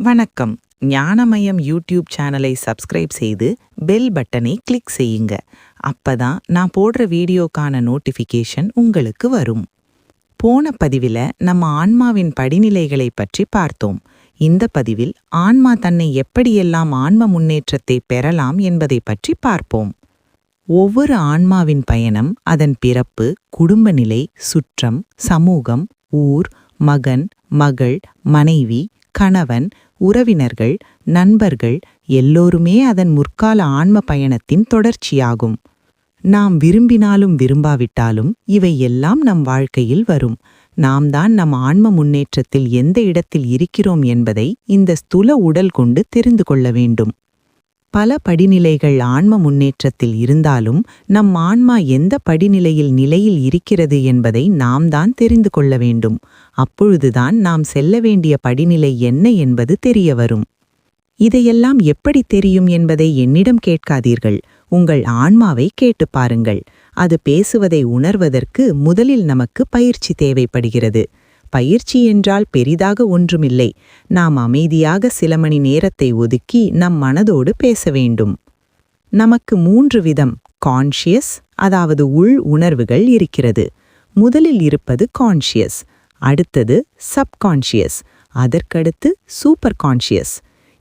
வணக்கம். ஞானமயம் யூடியூப் சேனலை சப்ஸ்கிரைப் செய்து பெல் பட்டனை கிளிக் செய்யுங்க. அப்பதான் நான் போடுற வீடியோக்கான நோட்டிஃபிகேஷன் உங்களுக்கு வரும். போன பதிவில் நம்ம ஆன்மாவின் படிநிலைகளை பற்றி பார்த்தோம். இந்த பதிவில் ஆன்மா தன்னை எப்படியெல்லாம் ஆன்ம முன்னேற்றத்தை பெறலாம் என்பதை பற்றி பார்ப்போம். ஒவ்வொரு ஆன்மாவின் பயணம் அதன் பிறப்பு, குடும்ப நிலை, சுற்றம், சமூகம், ஊர், மகன், மகள், மனைவி, கணவன், உறவினர்கள், நண்பர்கள் எல்லோருமே அதன் முற்கால ஆன்ம பயணத்தின் தொடர்ச்சியாகும். நாம் விரும்பினாலும் விரும்பாவிட்டாலும் இவை எல்லாம் நம் வாழ்க்கையில் வரும். நாம் தான் நம் ஆன்ம முன்னேற்றத்தில் எந்த இடத்தில் இருக்கிறோம் என்பதை இந்த ஸ்தூல உடல் கொண்டு தெரிந்து கொள்ள வேண்டும். பல படிநிலைகள் ஆன்ம முன்னேற்றத்தில் இருந்தாலும் நம் ஆன்மா எந்த நிலையில் இருக்கிறது என்பதை நாம் தான் தெரிந்து கொள்ள வேண்டும். அப்பொழுதுதான் நாம் செல்ல வேண்டிய படிநிலை என்ன என்பது தெரிய வரும். இதையெல்லாம் எப்படி தெரியும் என்பதை என்னிடம் கேட்காதீர்கள். உங்கள் ஆன்மாவை கேட்டு பாருங்கள். அது பேசுவதை உணர்வதற்கு முதலில் நமக்கு பயிற்சி தேவைப்படுகிறது. பயிற்சி என்றால் பெரிதாக ஒன்றுமில்லை. நாம் அமைதியாக சில மணி நேரத்தை ஒதுக்கி நம் மனதோடு பேச வேண்டும். நமக்கு 3 விதம் கான்ஷியஸ், அதாவது உள் உணர்வுகள் இருக்கிறது. முதலில் இருப்பது கான்ஷியஸ், அடுத்தது சப்கான்ஷியஸ், அதற்கடுத்து சூப்பர் கான்ஷியஸ்.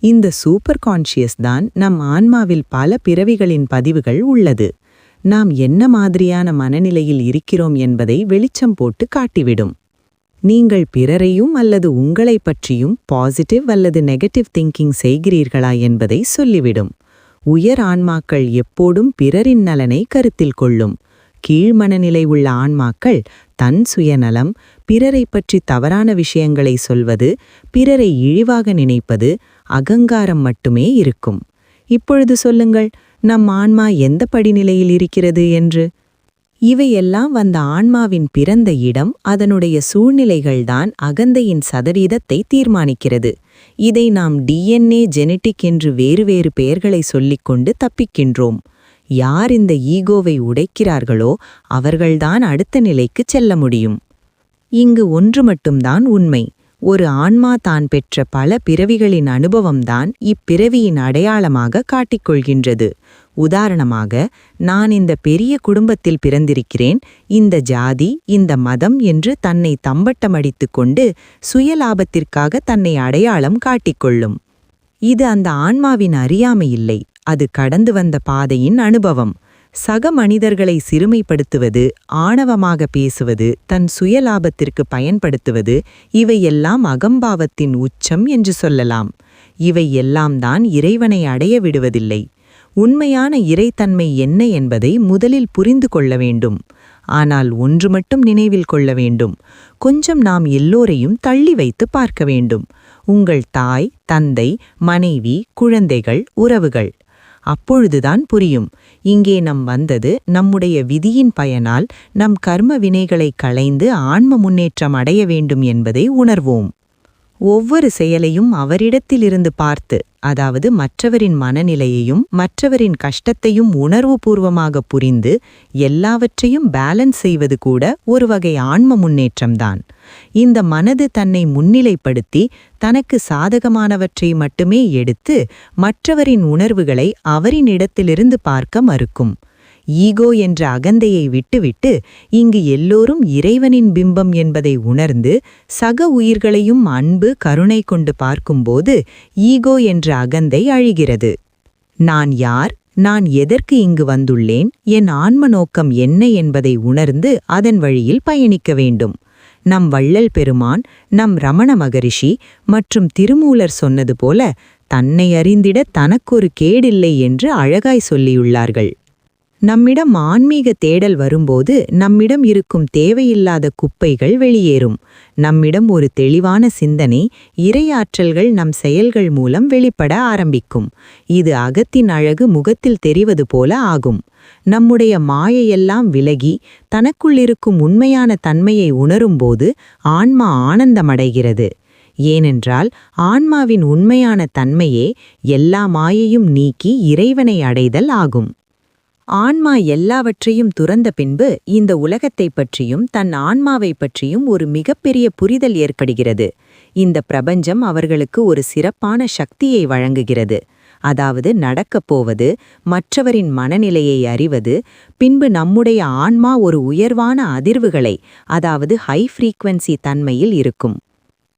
இந்த சூப்பர் கான்ஷியஸ் தான் நம் ஆன்மாவில் பல பிறவிகளின் பதிவுகள் உள்ளது. நாம் என்ன மாதிரியான மனநிலையில் இருக்கிறோம் என்பதை வெளிச்சம் போட்டு காட்டிவிடும். நீங்கள் பிறரையும் அல்லது உங்களை பற்றியும் பாசிட்டிவ் அல்லது நெகட்டிவ் திங்கிங் செய்கிறீர்களா என்பதை சொல்லிவிடும். உயர் ஆன்மாக்கள் எப்போதும் பிறரின் நலனை கருத்தில் கொள்ளும். கீழ் மனநிலை உள்ள ஆன்மாக்கள் தன் சுயநலம், பிறரை பற்றி தவறான விஷயங்களை சொல்வது, பிறரை இழிவாக நினைப்பது, அகங்காரம் மட்டுமே இருக்கும். இப்பொழுது சொல்லுங்கள், நம் ஆன்மா எந்த படிநிலையில் இருக்கிறது என்று. இவையெல்லாம் வந்த ஆன்மாவின் பிறந்த இடம், அதனுடைய சூழ்நிலைகள்தான் அகந்தையின் சதவீதத்தை தீர்மானிக்கிறது. இதை நாம் DNA ஜெனட்டிக் என்று வேறு பெயர்களை சொல்லிக்கொண்டு தப்பிக்கின்றோம். யார் இந்த ஈகோவை உடைக்கிறார்களோ அவர்கள்தான் அடுத்த நிலைக்கு செல்ல முடியும். இங்கு ஒன்று மட்டும்தான் உண்மை. ஒரு ஆன்மா தான் பெற்ற பல பிறவிகளின் அனுபவம்தான் இப்பிறவியின் அடையாளமாக காட்டிக்கொள்கின்றது. உதாரணமாக, நான் இந்த பெரிய குடும்பத்தில் பிறந்திருக்கிறேன், இந்த ஜாதி, இந்த மதம் என்று தன்னை தம்பட்டமடித்து கொண்டு சுயலாபத்திற்காக தன்னை அடையாளம் காட்டிக்கொள்ளும். இது அந்த ஆன்மாவின் அறியாமை இல்லை, அது கடந்து வந்த பாதையின் அனுபவம். சக மனிதர்களை சிறுமைப்படுத்துவது, ஆணவமாக பேசுவது, தன் சுயலாபத்திற்கு பயன்படுத்துவது, இவையெல்லாம் அகம்பாவத்தின் உச்சம் என்று சொல்லலாம். இவை எல்லாம் தான் இறைவனை அடைய விடுவதில்லை. உண்மையான இறைத்தன்மை என்ன என்பதை முதலில் புரிந்து கொள்ள வேண்டும். ஆனால் ஒன்று மட்டும் நினைவில் கொள்ள வேண்டும். கொஞ்சம் நாம் எல்லோரையும் தள்ளி வைத்து பார்க்க வேண்டும். உங்கள் தாய், தந்தை, மனைவி, குழந்தைகள், உறவுகள். அப்பொழுதுதான் புரியும், இங்கே நாம் வந்தது நம்முடைய விதியின் பயனால் நம் கர்ம வினைகளை களைந்து ஆன்ம முன்னேற்றம் அடைய வேண்டும் என்பதை உணர்வோம். ஒவ்வொரு செயலையும் அவரிடத்திலிருந்து பார்த்து, அதாவது மற்றவரின் மனநிலையையும் மற்றவரின் கஷ்டத்தையும் உணர்வுபூர்வமாக புரிந்து எல்லாவற்றையும் பேலன்ஸ் செய்வது கூட ஒரு வகை ஆன்ம முன்னேற்றம்தான். இந்த மனது தன்னை முன்னிலைப்படுத்தி தனக்கு சாதகமானவற்றை மட்டுமே எடுத்து மற்றவரின் உணர்வுகளை அவரின் இடத்திலிருந்து பார்க்க மறுக்கும். ஈகோ என்ற அகந்தையை விட்டுவிட்டு இங்கு எல்லோரும் இறைவனின் பிம்பம் என்பதை உணர்ந்து சக உயிர்களையும் அன்பு, கருணை கொண்டு பார்க்கும்போது ஈகோ என்ற அகந்தை அழிகிறது. நான் யார், நான் எதற்கு இங்கு வந்துள்ளேன், என் ஆன்ம நோக்கம் என்ன என்பதை உணர்ந்து அதன் வழியில் பயணிக்க வேண்டும். நம் வள்ளல் பெருமான், நம் ரமண மகரிஷி மற்றும் திருமூலர் சொன்னது போல தன்னை அறிந்திட தனக்கொரு கேடில்லை என்று அழகாய் சொல்லியுள்ளார்கள். நம்மிடம் ஆன்மீக தேடல் வரும்போது நம்மிடம் இருக்கும் தேவையில்லாத குப்பைகள் வெளியேறும். நம்மிடம் ஒரு தெளிவான சிந்தனை, இறையாற்றல்கள் நம் செயல்கள் மூலம் வெளிப்பட ஆரம்பிக்கும். இது அகத்தின் அழகு முகத்தில் தெரிவது போல ஆகும். நம்முடைய மாயையெல்லாம் விலகி தனக்குள்ளிருக்கும் உண்மையான தன்மையை உணரும்போது ஆன்மா ஆனந்தமடைகிறது. ஏனென்றால் ஆன்மாவின் உண்மையான தன்மையே எல்லா மாயையும் நீக்கி இறைவனை அடைதல் ஆகும். ஆன்மா எல்லாவற்றையும் துறந்த பின்பு இந்த உலகத்தைப் பற்றியும் தன் ஆன்மாவைப் பற்றியும் ஒரு மிகப்பெரிய புரிதல் ஏற்படுகிறது. இந்த பிரபஞ்சம் அவர்களுக்கு ஒரு சிறப்பான சக்தியை வழங்குகிறது. அதாவது நடக்கப் போவது, மற்றவரின் மனநிலையை அறிவது, பின்பு நம்முடைய ஆன்மா ஒரு உயர்வான அதிர்வுகளை, அதாவது ஹை ஃப்ரீக்வன்சி தன்மையில் இருக்கும்.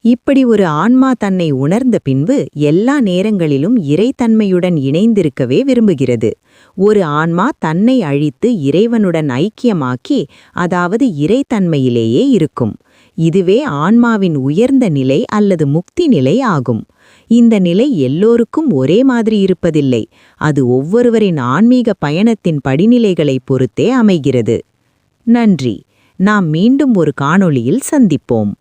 இப்படி ஒரு ஆன்மா தன்னை உணர்ந்த பின்பு எல்லா நேரங்களிலும் இறைத்தன்மையுடன் இணைந்திருக்கவே விரும்புகிறது. ஒரு ஆன்மா தன்னை அழித்து இறைவனுடன் ஐக்கியமாக்கி, அதாவது இறைத்தன்மையிலேயே இருக்கும். இதுவே ஆன்மாவின் உயர்ந்த நிலை அல்லது முக்தி நிலை ஆகும். இந்த நிலை எல்லோருக்கும் ஒரே மாதிரி இருப்பதில்லை. அது ஒவ்வொருவரின் ஆன்மீக பயணத்தின் படிநிலைகளைப் பொறுத்தே அமைகிறது. நன்றி. நாம் மீண்டும் ஒரு காணொளியில் சந்திப்போம்.